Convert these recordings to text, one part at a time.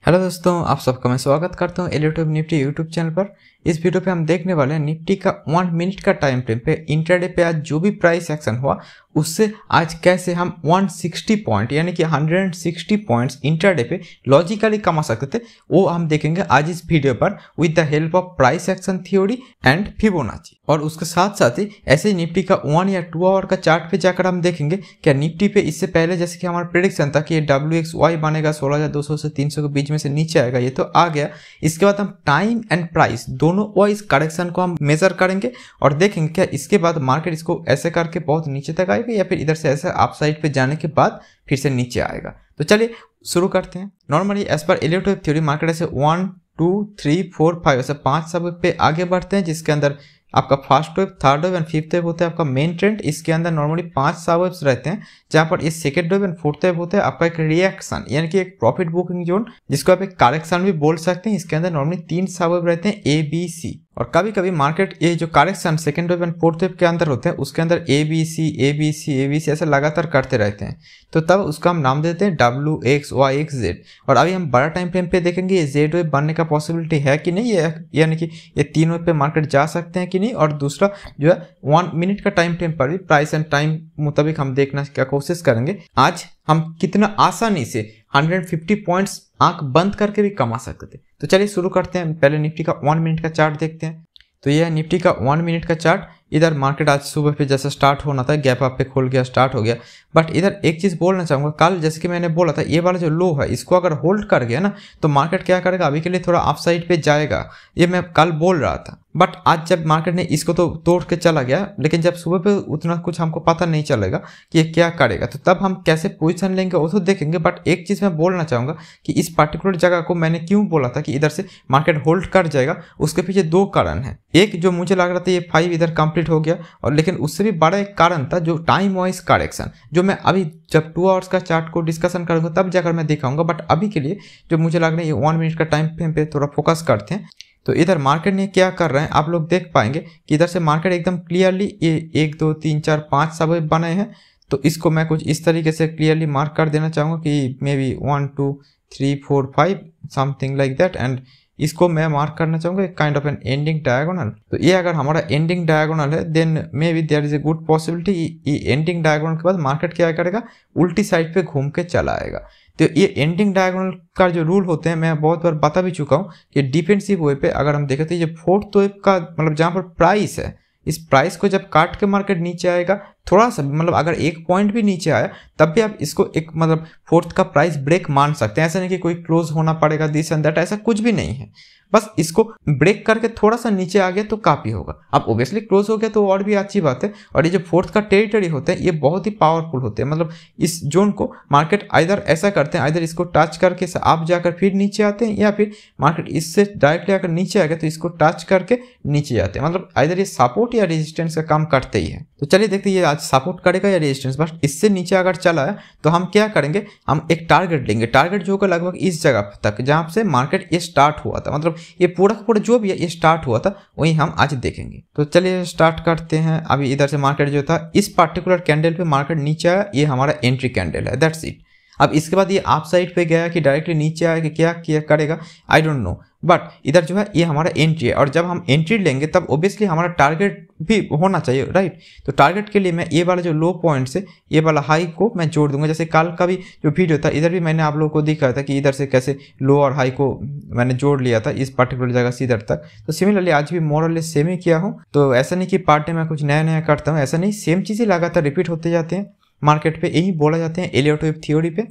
Hello दोस्तों, आप सबका मैं स्वागत करता हूं एलियोट्यूब निफ्टी यूट्यूब चैनल पर। इस वीडियो पे हम देखने वाले हैं निफ्टी का 1 मिनट का टाइम फ्रेम पे इंट्राडे पे आज जो भी प्राइस एक्शन हुआ उससे आज कैसे हम 160 पॉइंट यानी कि 160 पॉइंट्स इंट्राडे पे लॉजिकली कमा सकते थे, वो हम देखेंगे आज इस वीडियो पर with the help of price action theory and Fibonacci. और उसके साथ साथ ही ऐसे ही निफ्टी का 1 या 2 आवर का चार्ट पे जाकर हम देखेंगे क्या निफ्टी पे इससे पहले जैसे कि हमारा प्रेडिक्शन था कि ये WXY बनेगा 16,200 से 300 के बीच में से नीचे आएगा, ये तो आ गया। इसके बाद हम टाइम एंड प्राइस दोनों वाइज करेक्शन को हम मेजर करेंगे और देखेंगे क्या इसके बाद मार्केट इसको ऐसे करके बहुत नीचे तक आएगा या फिर इधर से ऐसे अप साइड पे जाने के बाद फिर से नीचे आएगा। तो चलिए शुरू करते हैं। Normally as per एलियोट्यूब theory market ऐसे 1 2 3 4 5 ऐसे 5 सब पे आगे बढ़ते हैं, जिसके अंदर आपका first wave, third wave and fifth wave होता है आपका मेन ट्रेंड। इसके अंदर नॉर्मली 5 सब वेव्स रहते हैं, जहां पर इस second wave and fourth wave होता है आपका एक रिएक्शन यानी कि एक प्रॉफिट बुकिंग जोन, जिसको आप एक करेक्शन भी बोल सकते हैं। इसके अंदर नॉर्मली 3 सब वेव रहते हैं ABC, और कभी कभी मार्केट ये जो correction second wave and fourth wave के अंदर होते हैं उसके अंदर ABC ऐसे लगातार करते रहते हैं, तो तब उसका हम नाम देते हैं WXYXZ। और अभी हम बड़ा टाइम फ्रेम पे देखेंगे ये Z वेव बनने का पॉसिबिलिटी है कि नहीं, यानी कि ये 3 वेव पे मार्केट जा सकते हैं कि नहीं। और दूसरा जो है 1 मिनट का टाइम फ्रेम पर भी प्राइस एंड टाइम मुताबिक हम देखने की कोशिश करेंगे आज हम कितना आसानी से 150 पॉइंट्स आंख बंद करके भी कमा सकते थे। तो चलिए शुरू करते हैं। पहले निफ्टी का 1 मिनट का चार्ट देखते हैं। तो यह निफ्टी का 1 मिनट का चार्ट। इधर मार्केट आज सुबह पे जैसे स्टार्ट होना था, गैप अप पे खोल गया, स्टार्ट हो गया। बट इधर एक चीज बोलना चाहूंगा, कल जैसे कि मैंने बोला था ये वाला जो लो है इसको अगर होल्ड कर गया ना तो मार्केट क्या करेगा, अभी के लिए थोड़ा अप साइड पे जाएगा, ये मैं कल बोल रहा था। बट आज जब मार्केट ने इसको तो तोड़ के चला गया, लेकिन जब सुबह पे उतना कुछ हमको पता नहीं चलेगा कि ये क्या करेगा, तो तब हम कैसे पोजीशन लेंगे वो तो देखेंगे। बट एक चीज मैं बोलना चाहूंगा कि इस पर्टिकुलर जगह को मैंने क्यों बोला था कि इधर से मार्केट होल्ड कर जाएगा, उसके पीछे 2 कारण है। एक जो मुझे लग रहा था ये 5 इधर कंप्लीट हो गया, और लेकिन उससे भी बड़ा एक कारण था जो टाइम वाइज करेक्शन, जो मैं अभी जब 2 आवर्स का चार्ट को डिस्कशन करूंगा तब जाकर मैं दिखाऊंगा। बट अभी के लिए जो मुझे लग रहा है ये 1 मिनट का टाइम फ्रेम पे थोड़ा फोकस करते हैं। तो इधर मार्केट ने क्या कर रहे हैं आप लोग देख पाएंगे कि इधर से मार्केट एकदम क्लियरली ये 1 2 3 4 5 सब बने हैं। तो इसको मैं कुछ इस तरीके से क्लियरली मार्क कर देना चाहूँगा कि maybe 1 2 3 4 5 something like that, and इसको मैं मार्क करना चाहूँगा एक kind of an ending diagonal. तो ये अगर हमारा एंडिंग डायगोनल है then maybe there is a good possibility ये एंडिंग डायगोनल के बाद मार्केट क्या करेगा, उल्टी साइड पे घूम के चला आएगा। तो ये एंडिंग डायगोनल का जो रूल होते हैं मैं बहुत बार बता भी चुका हूँ कि डिफेंसिव वेव पे अगर हम देखें तो ये फोर्थ वेव का मतलब जहाँ पर प्राइस है, इस प्राइस को जब काट के मार्केट नीचे आएगा थोड़ा सा मतलब अगर 1 पॉइंट भी नीचे आया तब भी आप इसको एक मतलब फोर्थ का प्राइस ब्रेक मान सकते हैं। ऐसा नहीं कि कोई क्लोज होना पड़ेगा दिस एंड दैट, ऐसा कुछ भी नहीं है। बस इसको ब्रेक करके थोड़ा सा नीचे आ गया तो काफी होगा। अब ऑब्वियसली क्लोज हो गया तो और भी अच्छी बात है। और ये जो फोर्थ का टेरिटरी होते हैं ये बहुत ही पावरफुल होते हैं, मतलब इस जोन को मार्केट आइदर ऐसा करते हैं, आइदर इसको टच करके आप जाकर फिर नीचे आते हैं, या फिर मार्केट इससे डायरेक्टली आकर नीचे आ गया तो इसको टच करके नीचे आते हैं। मतलब आइदर ये सपोर्ट या रेजिस्टेंस का काम करते ही है। तो चलिए देखते हैं ये आज सपोर्ट करेगा या रेजिस्टेंस। बस इससे नीचे अगर चला है तो हम क्या करेंगे, हम एक टारगेट लेंगे। टारगेट जो होगा लगभग इस जगह तक जहां से मार्केट ये स्टार्ट हुआ था, मतलब ये पूरा का पूरा जो भी है ये स्टार्ट हुआ था वही हम आज देखेंगे। तो चलिए स्टार्ट करते हैं। अभी इधर से मार्केट जो था इस पर्टिकुलर कैंडल पे मार्केट नीचे आया, ये हमारा एंट्री कैंडल है, दैट्स इट। अब इसके बाद ये अप साइड पे गया कि डायरेक्टली नीचे आया कि क्या करेगा आई डोंट नो, बट इधर जो है ये हमारा एंट्री है। और जब हम एंट्री लेंगे तब ऑब्वियसली हमारा टारगेट भी होना चाहिए, राइट। तो टारगेट के लिए मैं ये वाला जो लो पॉइंट से ये वाला हाई को मैं जोड़ दूंगा। जैसे कल का भी जो वीडियो था इधर भी मैंने आप लोगों को दिखाया था कि इधर से कैसे लो और हाई को मैंने जोड़ लिया था इस पर्टिकुलर जगह से इधर तक। तो सिमिलरली आज भी मोरलेस सेम ही किया हूँ। तो ऐसा नहीं कि पार्ट टाइम मैं कुछ नया नया करता हूँ, ऐसा नहीं, सेम चीज़ें लगातार रिपीट होते जाते हैं मार्केट पे, यही बोला जाते हैं एलियोट्यूब थ्योरी पे।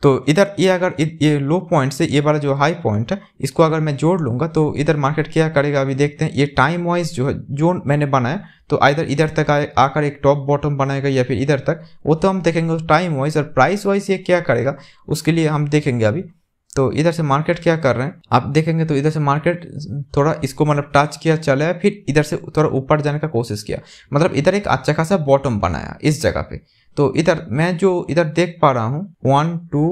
तो इधर ये अगर ये लो पॉइंट से ये वाला जो हाई पॉइंट है इसको अगर मैं जोड़ लूंगा तो इधर मार्केट क्या करेगा अभी देखते हैं। ये टाइम वाइज जो है जोन मैंने बनाया तो इधर तक आकर एक टॉप बॉटम बनाएगा या फिर इधर तक, वो तो हम देखेंगे टाइम वाइज। और प्राइस वाइज ये क्या करेगा उसके लिए हम देखेंगे अभी। तो इधर से मार्केट क्या कर रहे हैं आप देखेंगे, तो इधर से मार्केट थोड़ा इसको मतलब टच किया, चला है, फिर इधर से थोड़ा ऊपर जाने का कोशिश किया, मतलब इधर एक अच्छा खासा बॉटम बनाया इस जगह पे। तो इधर मैं जो इधर देख पा रहा हूँ 1 2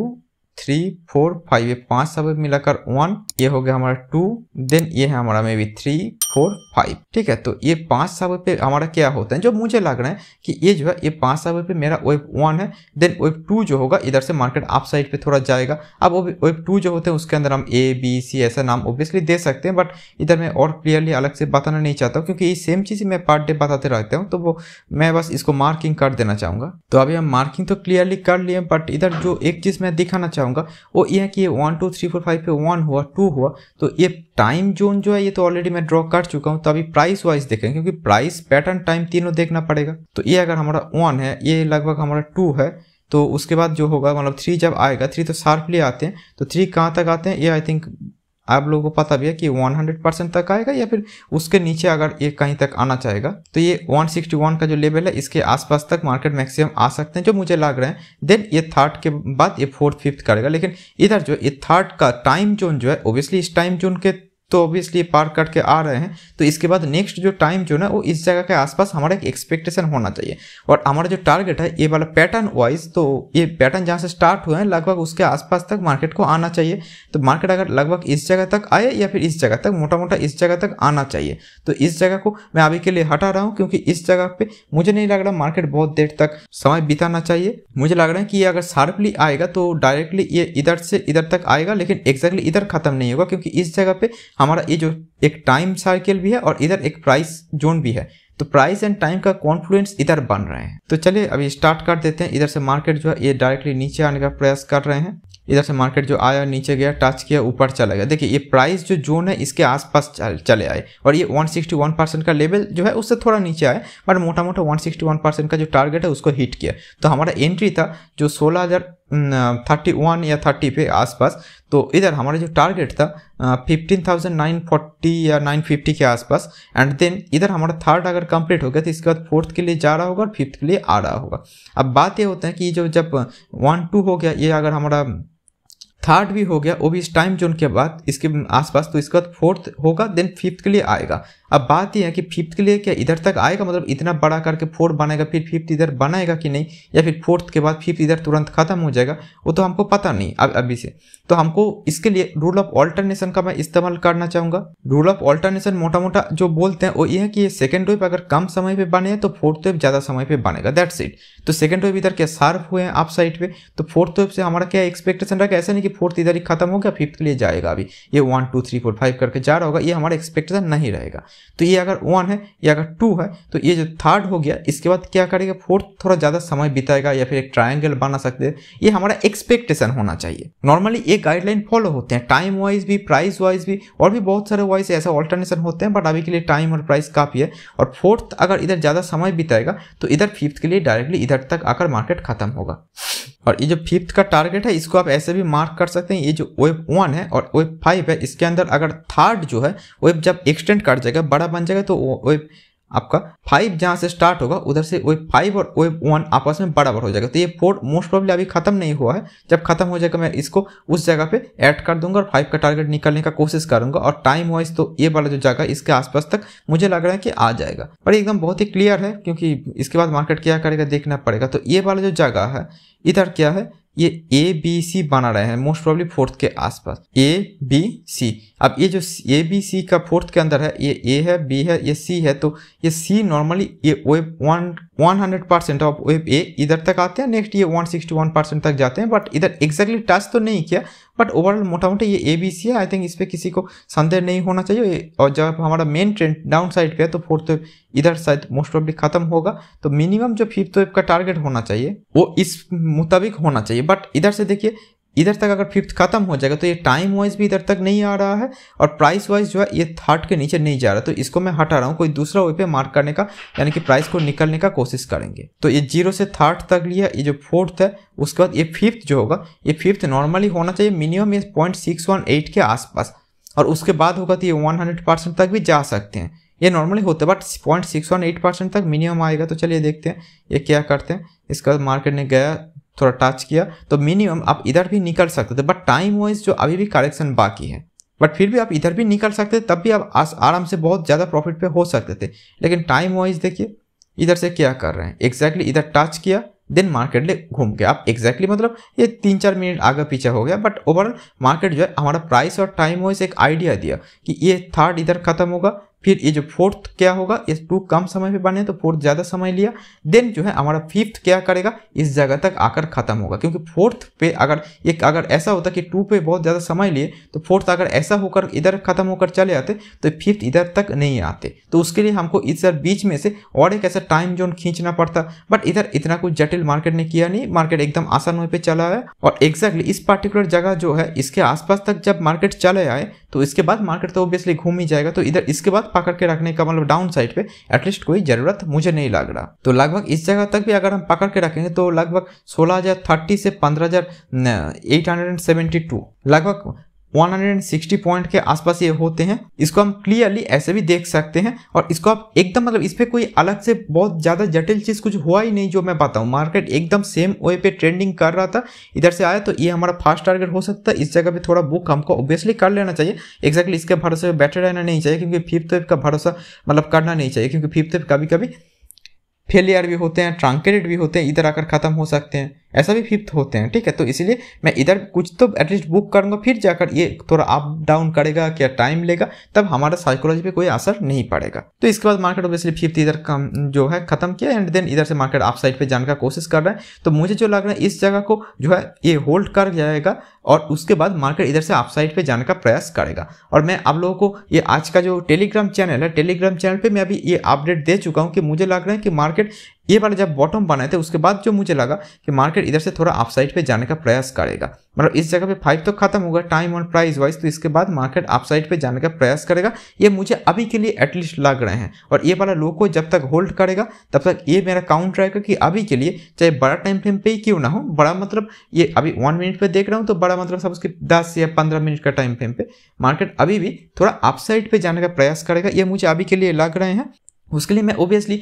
3 4 5 ये 5 सब मिलाकर 1, ये हो गया हमारा 2, देन ये है हमारा मे बी 3, 4, 5, ठीक है। तो ये 5 समय पे हमारा क्या होता है, जो मुझे लग रहा है कि ये जो है ये 5 समय पे मेरा वेब 1 है, देन वेब 2 जो होगा इधर से मार्केट अप साइड पे थोड़ा जाएगा। अब वेब 2 जो होते हैं उसके अंदर हम ए बी सी ऐसा नाम ऑब्वियसली दे सकते हैं, बट इधर मैं और क्लियरली अलग से बताना नहीं चाहता हूँ, क्योंकि ये सेम चीज़ मैं पर डे बताते रहता हूँ, तो वो मैं बस इसको मार्किंग कर देना चाहूँगा। तो अभी हम मार्किंग तो क्लियरली कर लिए, बट इधर जो एक चीज़ मैं दिखाना चाहूँगा वो ये है कि ये 1 2 3 4 5 पे 1 हुआ, 2 हुआ, तो ये टाइम जोन जो है ये तो ऑलरेडी मैं ड्रॉ कर चुका हूँ। तो अभी प्राइस वाइज देखेंगे, क्योंकि प्राइस पैटर्न टाइम तीनों देखना पड़ेगा। तो ये अगर हमारा 1 है, ये लगभग हमारा 2 है, तो उसके बाद जो होगा मतलब 3 जब आएगा, 3 तो शार्पली आते हैं, तो 3 कहाँ तक आते हैं ये आई थिंक आप लोगों को पता भी है कि 100% तक आएगा, या फिर उसके नीचे अगर ये कहीं तक आना चाहेगा तो ये 161 का जो लेवल है इसके आसपास तक मार्केट मैक्सिमम आ सकते हैं, जो मुझे लग रहा है। देन ये थर्ड के बाद ये 4th 5th करेगा, लेकिन इधर जो ये थर्ड का टाइम जोन जो है ओब्वियसली इस टाइम जोन के तो ऑब्वियसली पार करके आ रहे हैं, तो इसके बाद नेक्स्ट जो टाइम जो है वो इस जगह के आसपास हमारा एक एक्सपेक्टेशन होना चाहिए। और हमारा जो टारगेट है ये वाला पैटर्न वाइज, तो ये पैटर्न जहाँ से स्टार्ट हुए हैं लगभग उसके आसपास तक मार्केट को आना चाहिए। तो मार्केट अगर लगभग इस जगह तक आए या फिर इस जगह तक मोटा मोटा इस जगह तक आना चाहिए, तो इस जगह को मैं अभी के लिए हटा रहा हूँ, क्योंकि इस जगह पे मुझे नहीं लग रहा मार्केट बहुत देर तक समय बिताना चाहिए। मुझे लग रहा है कि ये अगर शार्पली आएगा तो डायरेक्टली ये इधर से इधर तक आएगा, लेकिन एग्जैक्टली इधर खत्म नहीं होगा, क्योंकि इस जगह पे हमारा ये जो एक टाइम सर्किल भी है और इधर एक प्राइस जोन भी है, तो प्राइस एंड टाइम का कॉन्फ्लुएंस इधर बन रहे हैं। तो चलिए अभी स्टार्ट कर देते हैं। इधर से मार्केट जो है ये डायरेक्टली नीचे आने का प्रयास कर रहे हैं। इधर से मार्केट जो आया नीचे गया, टच किया, ऊपर चला गया। देखिए ये प्राइस जो जोन है इसके आसपास चले आए, और ये 161% का लेवल जो है उससे थोड़ा नीचे आए, बट मोटा मोटा 161% का जो टारगेट है उसको हिट किया। तो हमारा एंट्री था जो 16,031 या 30 पे आसपास, तो इधर हमारा जो टारगेट था 15,940 या 950 के आसपास, एंड देन इधर हमारा थर्ड अगर कंप्लीट हो गया तो इसके बाद 4th के लिए जा रहा होगा और 5th के लिए आ रहा होगा। अब बात ये होता है कि जो जब 1 2 हो गया, ये अगर हमारा थर्ड भी हो गया वो भी इस टाइम जोन के बाद इसके आसपास, तो इसके बाद 4th होगा, देन 5th के लिए आएगा। अब बात यह है कि 5th के लिए क्या इधर तक आएगा, मतलब इतना बड़ा करके 4 बनेगा, फिर 5th इधर बनाएगा कि नहीं, या फिर 4th के बाद 5th इधर तुरंत खत्म हो जाएगा, वो तो हमको पता नहीं अभी से। तो हमको इसके लिए रूल ऑफ ऑल्टरनेशन का मैं इस्तेमाल करना चाहूँगा। रूल ऑफ ऑल्टरनेशन मोटा मोटा जो बोलते हैं वो ये है कि ये सेकेंड वेव अगर कम समय पे बने तो 4th वेव ज़्यादा समय पे बनेगा, दैट्स इट। तो सेकेंड वेव इधर क्या शार्प हुए हैं अप साइड पे, तो 4th वेव से हमारा क्या एक्सपेक्टेशन रहेगा, ऐसा नहीं कि 4th इधर ही खत्म हो गया 5th के लिए जाएगा, अभी ये 1 2 3 4 5 करके जा रहा होगा, ये हमारा एक्सपेक्टेशन नहीं रहेगा। तो ये अगर 1 है या अगर 2 है, तो ये जो थर्ड हो गया इसके बाद क्या करेगा, 4th थोड़ा ज़्यादा समय बिताएगा या फिर एक ट्रायंगल बना सकते हैं, ये हमारा एक्सपेक्टेशन होना चाहिए। नॉर्मली ये गाइडलाइन फॉलो होते हैं टाइम वाइज भी, प्राइस वाइज भी, और भी बहुत सारे वाइज ऐसा ऑल्टरनेशन होते हैं, बट अभी के लिए टाइम और प्राइस काफ़ी है। और 4th अगर इधर ज़्यादा समय बिताएगा तो इधर 5th के लिए डायरेक्टली इधर तक आकर मार्केट खत्म होगा। और ये जो 5th का टारगेट है इसको आप ऐसे भी मार्क कर सकते हैं, ये जो वेब 1 है और वेब 5 है, इसके अंदर अगर थर्ड जो है वेब जब एक्सटेंड कर जाएगा, बड़ा बन जाएगा, तो वेब आपका 5 जहाँ से स्टार्ट होगा उधर से वेब 5 और वेब 1 आपस में बराबर हो जाएगा। तो ये 4 मोस्ट प्रोबेबली अभी खत्म नहीं हुआ है, जब खत्म हो जाएगा मैं इसको उस जगह पे ऐड कर दूंगा और 5 का टारगेट निकालने का कोशिश करूंगा। और टाइम वाइज तो ये वाला जो जगह इसके आसपास तक मुझे लग रहा है कि आ जाएगा, पर एकदम बहुत ही क्लियर है, क्योंकि इसके बाद मार्केट क्या करेगा देखना पड़ेगा। तो ये वाला जो जगह है इधर क्या है, ये ए बी सी बना रहे हैं मोस्ट प्रोबेबली 4th के आसपास, ए बी सी। अब ये जो ए बी सी का 4th के अंदर है, ये ए है, बी है, ये सी है, तो ये सी नॉर्मली ये वेब 100% ऑफ वेब ए इधर तक आते हैं, नेक्स्ट ये 161% तक जाते हैं, बट इधर एग्जैक्टली टच तो नहीं किया, बट ओवरऑल मोटा मोटा ये ए बी सी है। आई थिंक इस पर किसी को संदेह नहीं होना चाहिए। और जब हमारा मेन ट्रेंड डाउन साइड पे है तो 4th वेव इधर शायद मोस्ट प्रोबेबली खत्म होगा, तो मिनिमम जो 5th वेव का टारगेट होना चाहिए वो इस मुताबिक होना चाहिए। बट इधर से देखिए इधर तक अगर 5th खत्म हो जाएगा तो ये टाइम वाइज भी इधर तक नहीं आ रहा है, और प्राइस वाइज जो है ये थर्ड के नीचे नहीं जा रहा, तो इसको मैं हटा रहा हूँ, कोई दूसरा वे पे मार्क करने का, यानी कि प्राइस को निकलने का कोशिश करेंगे। तो ये 0 से 3rd तक लिया, ये जो 4th है, उसके बाद ये 5th जो होगा, ये 5th नॉर्मली होना चाहिए मिनिमम ये 0.618 के आसपास, और उसके बाद होगा तो ये 100% तक भी जा सकते हैं, ये नॉर्मली होता है, बट 0.618% तक मिनिमम आएगा। तो चलिए देखते हैं ये क्या करते हैं। इसके बाद मार्केट ने गया थोड़ा टच किया, तो मिनिमम आप इधर भी निकल सकते थे, बट टाइम वाइज जो अभी भी करेक्शन बाकी है, बट फिर भी आप इधर भी निकल सकते थे, तब भी आप आराम से बहुत ज़्यादा प्रॉफिट पे हो सकते थे। लेकिन टाइम वाइज देखिए इधर से क्या कर रहे हैं, एग्जैक्टली इधर टच किया देन मार्केट ले घूम गया। आप एग्जैक्टली मतलब ये 3-4 मिनट आगे पीछे हो गया, बट ओवरऑल मार्केट जो है हमारा प्राइस और टाइम वाइज एक आइडिया दिया कि ये थर्ड इधर खत्म होगा, फिर ये जो फोर्थ क्या होगा, ये 2 कम समय पे बने तो फोर्थ ज़्यादा समय लिया, देन जो है हमारा फिफ्थ क्या करेगा, इस जगह तक आकर खत्म होगा। क्योंकि फोर्थ पे अगर ऐसा होता कि 2 पे बहुत ज़्यादा समय लिए तो फोर्थ अगर ऐसा होकर इधर खत्म होकर चले आते तो फिफ्थ इधर तक नहीं आते। तो उसके लिए हमको इधर बीच में से और एक ऐसा टाइम जोन खींचना पड़ता, बट इधर इतना कुछ जटिल मार्केट ने किया नहीं, मार्केट एकदम आसान वे पे चला है। और एग्जैक्टली इस पर्टिकुलर जगह जो है इसके आसपास तक जब मार्केट चले आए तो इसके बाद मार्केट तो ऑब्वियसली घूम ही जाएगा। तो इधर इसके बाद पकड़ के रखने का मतलब डाउन साइड पे एटलीस्ट कोई जरूरत मुझे नहीं लग रहा। तो लगभग इस जगह तक भी अगर हम पकड़ के रखेंगे तो लगभग 16,030 से 15,872 लगभग 160 पॉइंट के आसपास ये होते हैं। इसको हम क्लियरली ऐसे भी देख सकते हैं और इसको आप एकदम मतलब इस पे कोई अलग से बहुत ज़्यादा जटिल चीज़ कुछ हुआ ही नहीं जो मैं बताऊं। मार्केट एकदम सेम वे पे ट्रेंडिंग कर रहा था, इधर से आया तो ये हमारा फर्स्ट टारगेट हो सकता है। इस जगह पे थोड़ा बुक हमको ऑब्वियसली कर लेना चाहिए, एग्जैक्टली इसके भरोसे पे बैठे रहना नहीं चाहिए, क्योंकि फिफ्थ वेव का भरोसा मतलब करना नहीं चाहिए, क्योंकि फिफ्थ वेव कभी कभी फेलियर भी होते हैं, ट्रंकेटेड भी होते हैं, इधर आकर खत्म हो सकते हैं, ऐसा भी फिफ्थ होते हैं। ठीक है, तो इसीलिए मैं इधर कुछ तो एटलीस्ट बुक करूंगा, फिर जाकर ये थोड़ा अप डाउन करेगा, क्या टाइम लेगा, तब हमारा साइकोलॉजी पे कोई असर नहीं पड़ेगा। तो इसके बाद मार्केट ऑब्वियसली फिफ्थ इधर कम जो है खत्म किया एंड देन इधर से मार्केट अप साइड पे जाने का कोशिश कर रहा है। तो मुझे जो लग रहा है इस जगह को जो है ये होल्ड कर जाएगा और उसके बाद मार्केट इधर से अप साइड पे जाने का प्रयास करेगा। और मैं आप लोगों को ये आज का जो टेलीग्राम चैनल है, टेलीग्राम चैनल पे मैं अभी ये अपडेट दे चुका हूँ कि मुझे लग रहा है कि मार्केट ये वाला जब बॉटम बनाए थे उसके बाद जो मुझे लगा कि मार्केट इधर से थोड़ा अपसाइड पे जाने का प्रयास करेगा, मतलब इस जगह पे 5 तो खत्म होगा टाइम और प्राइस वाइज, तो इसके बाद मार्केट अपसाइड पे जाने का प्रयास करेगा। ये मुझे अभी के लिए एटलीस्ट लग रहे हैं। और ये वाला लो को जब तक होल्ड करेगा तब तक ये मेरा काउंट रहेगा कि अभी के लिए चाहे बड़ा टाइम फ्रेम पे ही क्यों ना हो, बड़ा मतलब ये अभी 1 मिनट पे देख रहा हूँ तो बड़ा मतलब सब उसके 10 या 15 मिनट का टाइम फ्रेम पे मार्केट अभी भी थोड़ा अपसाइड पे जाने का प्रयास करेगा, ये मुझे अभी के लिए लग रहे हैं। उसके लिए मैं ओबियसली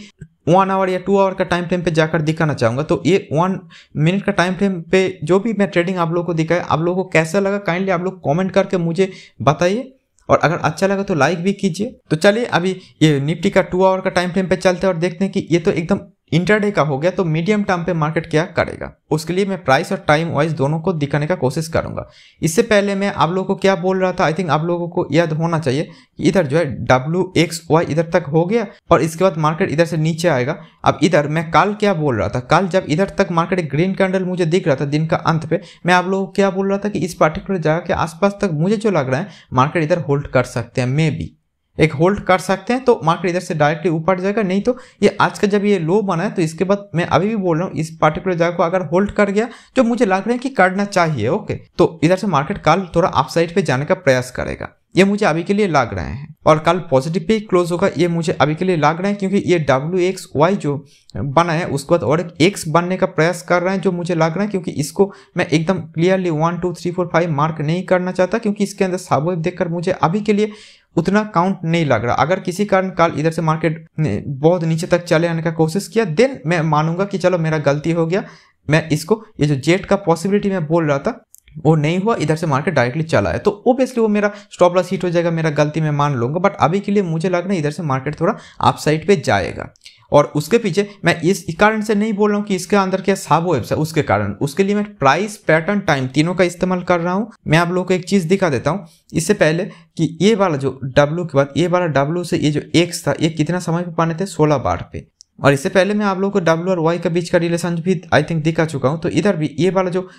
1 आवर या 2 आवर का टाइम फ्रेम पे जाकर दिखाना चाहूँगा। तो ये 1 मिनट का टाइम फ्रेम पे जो भी मैं ट्रेडिंग आप लोगों को दिखाया, आप लोगों को कैसा लगा काइंडली आप लोग कमेंट करके मुझे बताइए, और अगर अच्छा लगा तो लाइक भी कीजिए। तो चलिए अभी ये निफ्टी का 2 आवर का टाइम फ्रेम पे चलते हैं और देखते हैं कि ये तो एकदम इंटरडे का हो गया, तो मीडियम टर्म पे मार्केट क्या करेगा। उसके लिए मैं प्राइस और टाइम वाइज दोनों को दिखाने का कोशिश करूंगा। इससे पहले मैं आप लोगों को क्या बोल रहा था, आई थिंक आप लोगों को याद होना चाहिए कि इधर जो है WXY इधर तक हो गया और इसके बाद मार्केट इधर से नीचे आएगा। अब इधर मैं कल क्या बोल रहा था, कल जब इधर तक मार्केट एक ग्रीन कैंडल मुझे दिख रहा था दिन का अंत पे, मैं आप लोगों को क्या बोल रहा था कि इस पर्टिकुलर जगह के आसपास तक मुझे जो लग रहा है मार्केट इधर होल्ड कर सकते हैं, मे बी एक होल्ड कर सकते हैं, तो मार्केट इधर से डायरेक्टली ऊपर जाएगा। नहीं तो ये आज का जब ये लो बना है तो इसके बाद मैं अभी भी बोल रहा हूँ इस पर्टिकुलर जगह को अगर होल्ड कर गया जो मुझे लग रहा है कि करना चाहिए, ओके, तो इधर से मार्केट कल थोड़ा अपसाइड पे जाने का प्रयास करेगा, ये मुझे अभी के लिए लग रहे हैं। और कल पॉजिटिव पे क्लोज होगा, ये मुझे अभी के लिए लग रहा है, क्योंकि ये WXY जो बना है उसके बाद और एक X बनने का प्रयास कर रहे हैं जो मुझे लग रहा है, क्योंकि इसको मैं एकदम क्लियरली 1 2 3 4 5 मार्क नहीं करना चाहता, क्योंकि इसके अंदर सबवेव देखकर मुझे अभी के लिए उतना काउंट नहीं लग रहा। अगर किसी कारण कल इधर से मार्केट ने बहुत नीचे तक चले आने का कोशिश किया, देन मैं मानूंगा कि चलो मेरा गलती हो गया, मैं इसको ये जो जेट का पॉसिबिलिटी मैं बोल रहा था वो नहीं हुआ, इधर से मार्केट डायरेक्टली चला है, तो ओबियसली वो मेरा स्टॉप लॉस हिट हो जाएगा, मेरा गलती मैं मान लूंगा। बट अभी के लिए मुझे लग रहा है इधर से मार्केट थोड़ा अप साइड पे जाएगा। और उसके पीछे मैं इस कारण से नहीं बोल रहा हूँ कि इसके अंदर क्या सब वेव्स है, उसके कारण उसके लिए मैं प्राइस पैटर्न टाइम तीनों का इस्तेमाल कर रहा हूँ। मैं आप लोगों को एक चीज दिखा देता हूँ इससे पहले कि ये वाला जो W के बाद ये वाला W से ये जो X था, ये कितना समय पे पाने थे, 16 बार पे। और इससे पहले मैं आप लोगों को W और Y के बीच का रिलेशन भी आई थिंक दिखा चुका हूँ। तो इधर भी ये वाला जो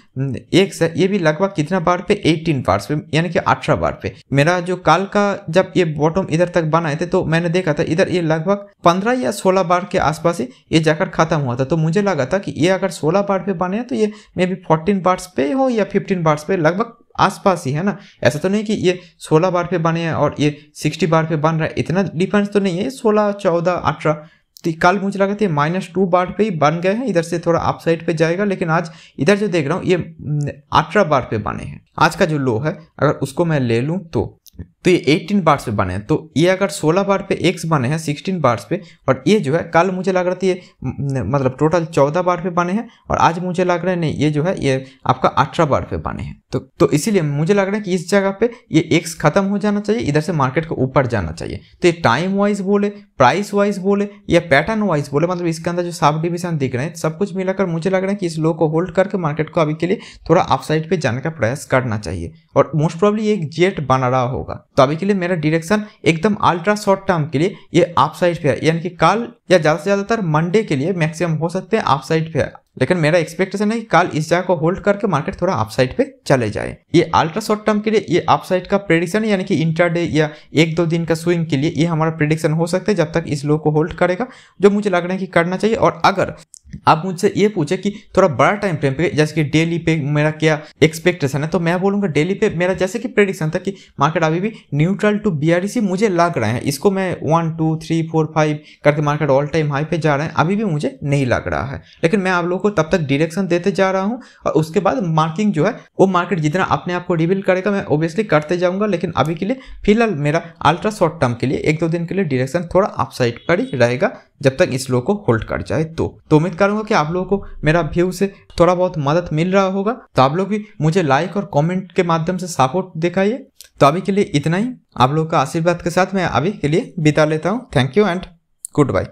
X है ये भी लगभग कितना बार पे, 18 बार पे, यानी कि 18 बार पे। मेरा जो कल का जब ये बॉटम इधर तक बनाए थे तो मैंने देखा था इधर ये लगभग 15 या 16 बार के आसपास ही ये जाकर खत्म हुआ था। तो मुझे लगा था कि ये अगर 16 बार पे बने तो ये मे बी 14 बार पे हो या 15 बार पे, लगभग आसपास ही है ना। ऐसा तो नहीं कि ये 16 बार पे बने हैं और ये 60 बार पे बन रहा है, इतना डिफरेंस तो नहीं है, 16 14 18। तो कल मुझे लगा था -2 बार पे ही बन गए हैं, इधर से थोड़ा अप साइड पे जाएगा, लेकिन आज इधर जो देख रहा हूँ ये 18 बार पे बने हैं। आज का जो लो है अगर उसको मैं ले लूँ तो तो ये 18 बार्स पे बने हैं। तो ये अगर 16 बार पे एक्स बने हैं 16 बार्स पे, और ये जो है कल मुझे लग रहा था ये मतलब टोटल 14 बार पे बने हैं, और आज मुझे लग रहा है नहीं, ये जो है ये आपका 18 बार पे बने हैं। तो इसीलिए मुझे लग रहा है कि इस जगह पे ये एक्स खत्म हो जाना चाहिए, इधर से मार्केट को ऊपर जाना चाहिए। तो ये टाइम वाइज बोले, प्राइस वाइज बोले या पैटर्न वाइज बोले, मतलब इसके अंदर जो सब डिविजन दिख रहे हैं सब कुछ मिलाकर मुझे लग रहा है कि इस लो को होल्ड करके मार्केट को अभी के लिए थोड़ा अपसाइड पे जाने का प्रयास करना चाहिए, और मोस्ट प्रोबेबली एक जेट बना रहा होगा। तो अभी के लिए मेरा डायरेक्शन एकदम अल्ट्रा शॉर्ट टर्म के लिए ये अपसाइड पे है, यानी कि कल या ज्यादा से ज्यादातर मंडे के लिए मैक्सिमम हो सकते हैं अपसाइड पे है। लेकिन मेरा एक्सपेक्टेशन है कि कल इस जगह को होल्ड करके मार्केट थोड़ा अपसाइड पे चले जाए। ये अल्ट्रा शॉर्ट टर्म के लिए ये अपसाइड का प्रेडिक्शन, यानी कि इंट्राडे या 1-2 दिन का स्विंग के लिए ये हमारा प्रेडिक्शन हो सकता है जब तक इस लो को होल्ड करेगा, जो मुझे लग रहा है कि करना चाहिए। और अगर आप मुझसे ये पूछे कि थोड़ा बड़ा टाइम फ्रेम पे जैसे कि डेली पे मेरा क्या एक्सपेक्टेशन है, तो मैं बोलूंगा डेली पे मेरा जैसे कि प्रेडिक्शन था कि मार्केट अभी भी न्यूट्रल टू बीआरसी मुझे लग रहा है। इसको मैं 1 2 3 4 5 करके मार्केट ऑल टाइम हाई पे जा रहा है, अभी भी मुझे नहीं लग रहा है। लेकिन मैं आप लोगों को तब तक डायरेक्शन देते जा रहा हूँ, और उसके बाद मार्किंग जो है वो मार्केट जितना अपने आप को रिवील करेगा मैं ऑब्वियसली करते जाऊंगा। लेकिन अभी के लिए फिलहाल मेरा अल्ट्रा शॉर्ट टर्म के लिए 1-2 दिन के लिए डायरेक्शन थोड़ा अपसाइड पर ही रहेगा जब तक इस लो को होल्ड कर जाए। तो उम्मीद करूंगा कि आप लोगों को मेरा व्यू से थोड़ा बहुत मदद मिल रहा होगा। तो आप लोग भी मुझे लाइक और कमेंट के माध्यम से सपोर्ट दिखाइए। तो अभी के लिए इतना ही, आप लोगों का आशीर्वाद के साथ मैं अभी के लिए बिता लेता हूँ। Thank you and good bye.